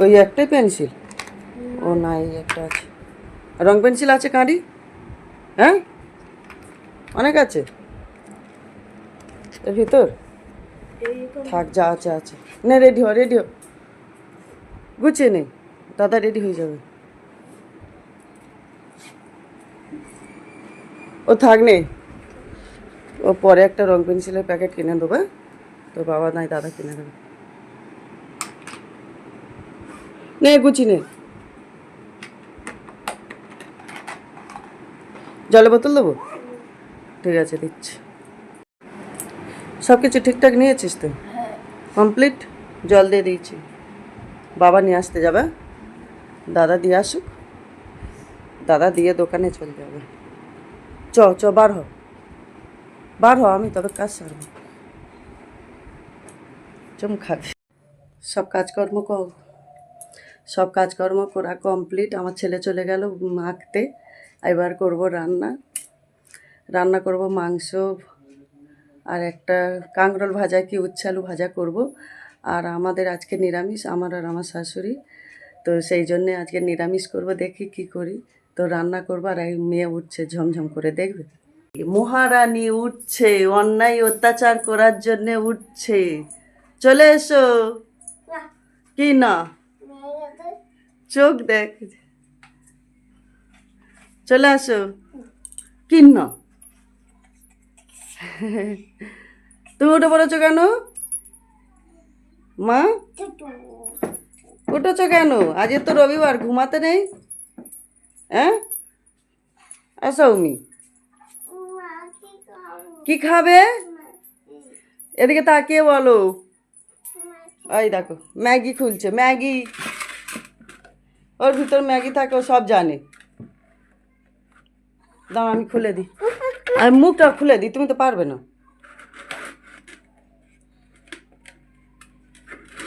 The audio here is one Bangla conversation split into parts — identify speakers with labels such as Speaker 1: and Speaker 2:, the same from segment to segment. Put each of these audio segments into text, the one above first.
Speaker 1: ওই একটাই পেন্সিল? ও না, এই একটা আছে। রং পেন্সিল আছে কাঁড়ি? হ্যাঁ, অনেক আছে এর ভিতর। থাক, যা আছে আছে। না, রেডি হ, রেডি হ, গুছিয়ে নেই, দাদা রেডি হয়ে যাবে। ও থাক নে, ও পরে একটা রং পেন্সিলের প্যাকেট কিনে দেবো। তো বাবা নাই দাদা কিনে দেবে। নে গুছিয়ে নে। জলের বোতল দেবো? ঠিক আছে, দিচ্ছি। সব কিছু ঠিকঠাক নিয়েছিস তো? কমপ্লিট। জল দিয়ে দিয়েছি। বাবা নিয়ে আসতে যাবে, দাদা দিয়ে আসুক, দাদা দিয়ে দোকানে চলে যাবে। চ চ, বার হ, বার হ, আমি তবে কাজ সারব। চুম খাবি। সব কাজকর্ম সব কাজকর্ম করা কমপ্লিট। আমার ছেলে চলে গেল মাখতে। এবার করব রান্না। রান্না করব মাংস আর একটা কাঁকরোল ভাজা কি উচ্ছে আলু ভাজা করব। আর আমাদের আজকে নিরামিষ, আমার আর আমার শাশুড়ি। তো সেই জন্যে আজকে নিরামিষ করব, দেখি কি করি। তো রান্না করবো। আর এই মেয়ে উঠছে ঝমঝম করে, দেখবে। মহারানী উঠছে, অন্যায় অত্যাচার করার জন্যে উঠছে। চলে এসো। কি না, চোখ দেখ, চলে আসো। কি না, তুমি উঠে পড়েছো কেন মা? উঠেছো কেন? আজ তো রবিবার, ঘুমাতে নেই? হ্যাঁ, সৌমি কি খাবে? এদিকে তাকিয়ে বলো। এই দেখো ম্যাগি খুলছে, ম্যাগি। ওর ভিতর ম্যাগি থাকে, ও সব জানে। দাঁড়া, আমি খুলে দিই। আমি মুখটা খুলে দিই, তুমি তো পারবে না,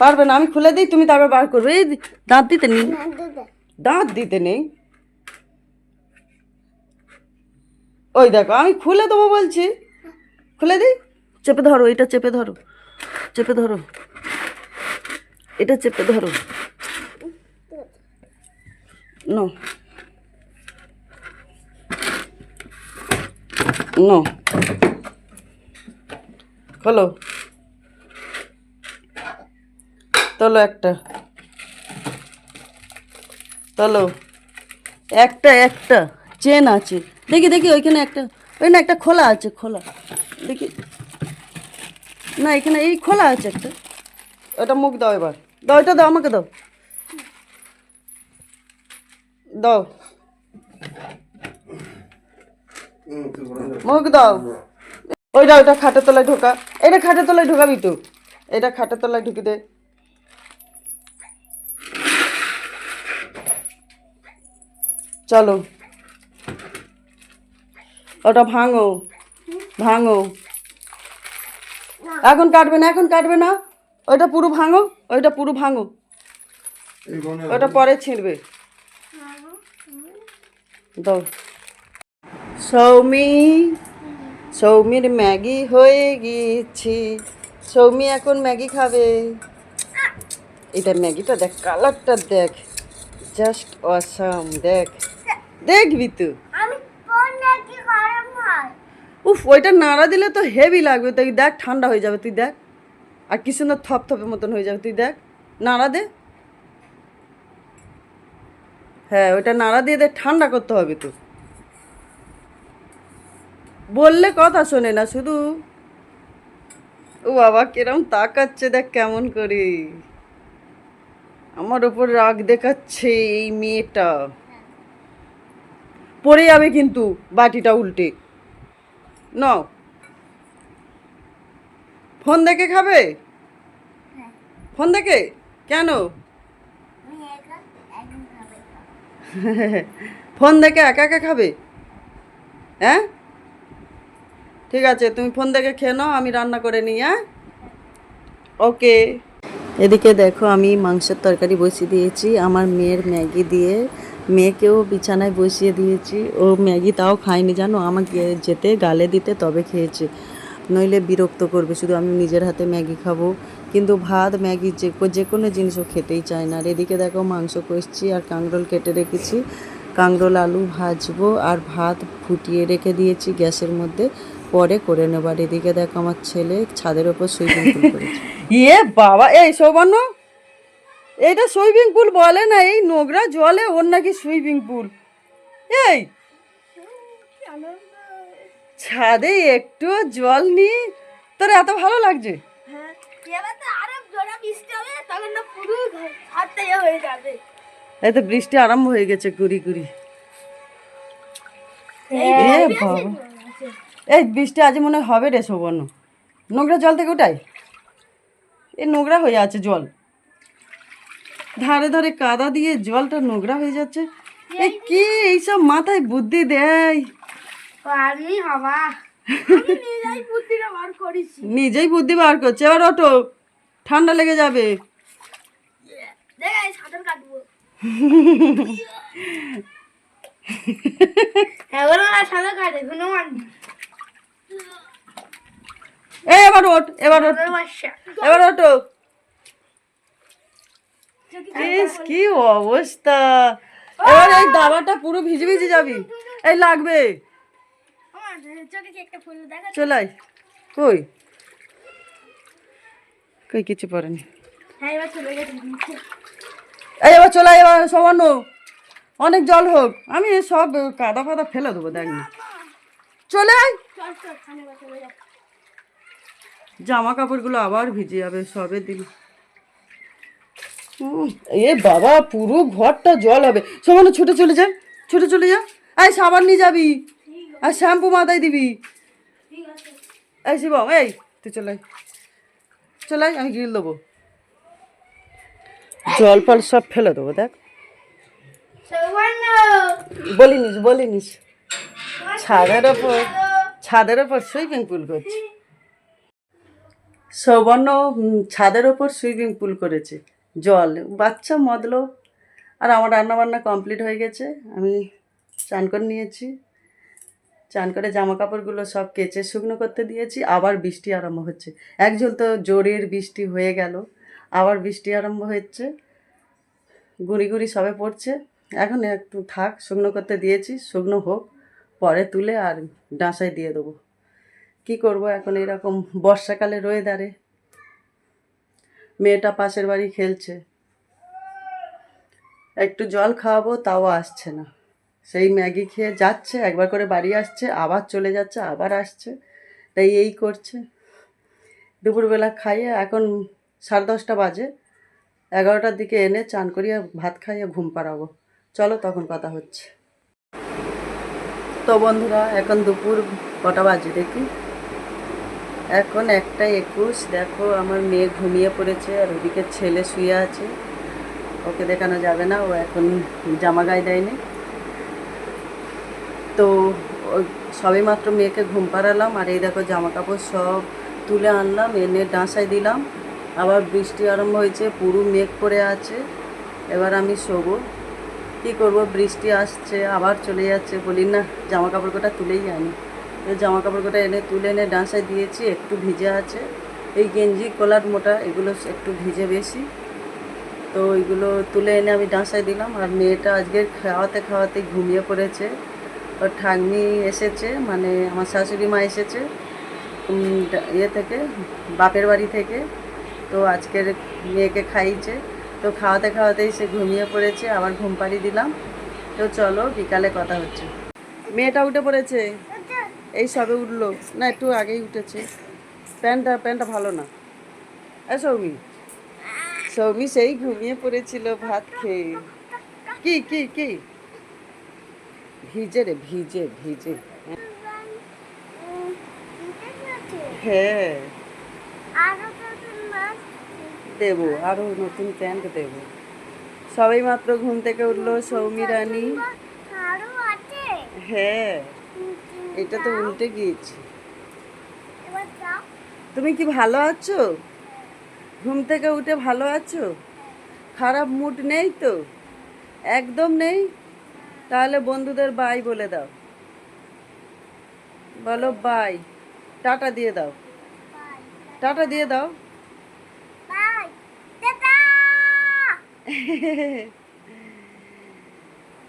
Speaker 1: পারবে না। আমি খুলে দিই, তুমি তারপর বার করবে। এই দাঁত দিতে নেই, দাঁত দিতে নেই। ওই দেখো, আমি খুলে দেবো বলছি, খুলে দিই। চেপে ধরো, এটা চেপে ধরো, চেপে ধরো, এটা চেপে ধরো। নো নো, খোলো, তোলো একটা, তোলো একটা, একটা চেন আছে দেখি, দেখি ওইখানে একটা, ওই না একটা খোলা আছে, খোলা দেখি। না, এখানে এই খোলা আছে একটা। ওটা মুখ দাও এবার, দাও, ওইটা দাও, আমাকে দাও, দাও, মুখ দাও। ওইটা ওইটা খাটের তলায় ঢোকা, এটা খাটের তলায় ঢোকাবি তো, এটা খাটের তলায় ঢুকি দে। চলো, ওটা ভাঙো, ভাঙো। এখন কাটবে না, এখন কাটবে না। ওইটা পুরো ভাঙো, ওইটা পুরো ভাঙো, ওটা পরে ছিঁড়বে। দাও। সৌমি, সৌমির ম্যাগি হয়ে গিয়েছে। সৌমি এখন ম্যাগি খাবে। এটা ম্যাগিটা দেখ, কালারটা দেখ, জাস্ট অসাম। দেখ, দেখবি তো। উফ, ওইটা নাড়া দিলে তো হেভি লাগবে। তুই দেখ, ঠান্ডা হয়ে যাবে, তুই দেখ। আর কি সুন্দর থপথপের মতন হয়ে যাবে, তুই দেখ। নাড়া দে। হ্যাঁ, ওইটা নাড়া দিয়ে দে, ঠান্ডা করতে হবে তো। বললে কথা শোনে না শুধু। ও বাবা, কিরম তাকাচ্ছে দেখ, কেমন করে আমার ওপর রাগ দেখাচ্ছে এই মেয়েটা। পড়ে যাবে কিন্তু বাটিটা উল্টে। নাও, ফোন দেখে খাবে? ফোন দেখে কেন? ফোন দেখে একা একা খাবে? হ্যাঁ, ঠিক আছে, তুমি ফোন দেখে খেয়ে নাও, আমি রান্না করে নিই। হ্যাঁ, ওকে। এদিকে দেখো, আমি মাংসের তরকারি বসিয়ে দিয়েছি আমার মেয়ের ম্যাগি দিয়ে। মেয়েকেও বিছানায় বসিয়ে দিয়েছি। ও ম্যাগি তাও খায়নি জানো, আমাকে যেতে গালে দিতে তবে খেয়েছে। নইলে বিরক্ত করবে, শুধু আমি নিজের হাতে ম্যাগি খাবো, কিন্তু ভাত ম্যাগি যে কোনো জিনিসও খেতেই চায় না। আর এদিকে দেখো মাংস কষছি আর কাঁকরোল কেটে রেখেছি, কাঁকরোল আলু ভাজবো আর ভাত ফুটিয়ে রেখে দিয়েছি গ্যাসের মধ্যে, পরে করে নেবো। আর এদিকে দেখো আমার ছেলে ছাদের ওপর সুইমিং পুল করেছে। ইয়ে বাবা, এই সৌবর্ণ, এইটা সুইমিং পুল বলে না, এই নোংরা জলে ওর নাকি সুইমিং পুল। এই ছাদে একটু জল নি, তোর এত ভালো লাগছে? এই তো বৃষ্টি আরম্ভ হয়ে গেছে গুড়ি গুড়ি। এই বৃষ্টি আজ মনে হবে রে সৌবর্ণ, নোংরা জল থেকে ওটাই এই নোংরা হয়ে আছে জল, ধারে ধারে কাদা দিয়ে জলটা নোংরা হয়ে যাচ্ছে। এই কি এইসব মাথায় বুদ্ধি দেয়? নিজেই বুদ্ধি বার করছে। এবার ওঠো, ঠান্ডা লেগে যাবে। এবার ওঠ, এবার ওঠ, এবার ওঠো। কি অবস্থা, এবার এই দাবাটা পুরো ভিজে ভিজে যাবি। এই লাগবে, চলাই কই কই কিছু পড়েনি। এই এবার চলাই, এবার সবান্ন অনেক জল হোক, আমি সব কাদা ফাদা ফেলে দেবো, দেখ না। চলে আয়, জামা কাপড়গুলো আবার ভিজে যাবে সবে দিন। এ বাবা, পুরো ঘরটা জল হবে। সবান্ন ছুটে চলে যা, ছুটে চলে যা। এই সাবান নিয়ে যাবি আর শ্যাম্পু মাথায় দিবি। এই শিবম, এই তুই চলাই, চলাই, আমি গিল দেবো, জল ফল সব ফেলে দেবো। দেখ বলিনিস, বলিনিস ছাদের ওপর সুইমিং পুল করছে। সৌবর্ণ ছাদের ওপর সুইমিং পুল করেছে, জল বাচ্চা মদলো। আর আমার রান্নাবান্না কমপ্লিট হয়ে গেছে, আমি চান করে নিয়েছি, চান করে জামা কাপড়গুলো সব কেচে শুকনো করতে দিয়েছি। আবার বৃষ্টি আরম্ভ হচ্ছে, একঝুল তো জোরের বৃষ্টি হয়ে গেল, আবার বৃষ্টি আরম্ভ হচ্ছে, গুঁড়ি গুঁড়ি সবে পড়ছে। এখন একটু থাক, শুকনো করতে দিয়েছি, শুকনো হোক, পরে তুলে আর ডাঁসায় দিয়ে দেবো। কি করব এখন এরকম বর্ষাকালে ওয়েদারে। মেয়েটা পাশের বাড়ি খেলছে, একটু জল খাওয়াবো তাও আসছে না, সেই ম্যাগি খেয়ে যাচ্ছে, একবার করে বাড়ি আসছে, আবার চলে যাচ্ছে, আবার আসছে, তাই এই করছে। দুপুরবেলা খাইয়ে এখন 10:30 বাজে, 11টার দিকে এনে চান করিয়ে ভাত খাইয়ে ঘুম পাড়াবো। চলো তখন কথা হচ্ছে। তো বন্ধুরা, এখন দুপুর কটা বাজে দেখি, এখন 1:21। দেখো আমার মেয়ে ঘুমিয়ে পড়েছে আর ওদিকে ছেলে শুয়ে আছে, ওকে দেখানো যাবে না, ও এখন জামা গায়ে দেয়নি। তো সবে মাত্র মেয়েকে ঘুম পাড়ালাম, আর এই দেখো জামা কাপড় সব তুলে আনলাম, এনে ডাঁসায় দিলাম। আবার বৃষ্টি আরম্ভ হয়েছে, পুরো মেঘ করে আছে। এবার আমি শোবো, কী করবো, বৃষ্টি আসছে আবার চলে যাচ্ছে, বলি না জামা কাপড় কটা তুলেই আনি। তো জামা কাপড় কটা এনে তুলে এনে ডাঁসায় দিয়েছি, একটু ভিজে আছে, এই গেঞ্জি কলার মোটা এগুলো একটু ভিজে বেশি, তো ওইগুলো তুলে এনে আমি ডাঁসায় দিলাম। আর মেয়েটা আজকে খাওয়াতে খাওয়াতে ঘুমিয়ে পড়েছে, ওর ঠাম্মি এসেছে, মানে আমার শাশুড়ি মা এসেছে ইয়ে থেকে, বাপের বাড়ি থেকে, তো আজকের মেয়েকে খাইয়েছে, তো খাওয়াতে খাওয়াতেই সে ঘুমিয়ে পড়েছে, আবার ঘুম পাড়িয়ে দিলাম। তো চলো বিকালে কথা হচ্ছে। মেয়েটা উঠে পড়েছে, এই সবে উঠলো, না একটু আগেই উঠেছে। প্যান্টটা ভালো না। সৌমি, সৌমি সেই ঘুমিয়ে পড়েছিল ভাত খেয়ে। কি কি কি ভিজে রে, ভিজে ভিজে। হ্যাঁ দেবো, আরো নতুন প্যান্ট দেবো। সবাই মাত্র ঘুম থেকে উঠলো সৌমি রানী। হ্যাঁ, এটা তো উল্টে গিয়েছে। তুমি কি ভালো আছো? ঘুম থেকে উঠে ভালো আছো? খারাপ মুড নেই তো? একদম নেই? তাহলে বন্ধুদের বাই বলে দাও, বলো বাই, টাটা দিয়ে দাও, টাটা দিয়ে দাও।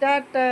Speaker 1: টাটা।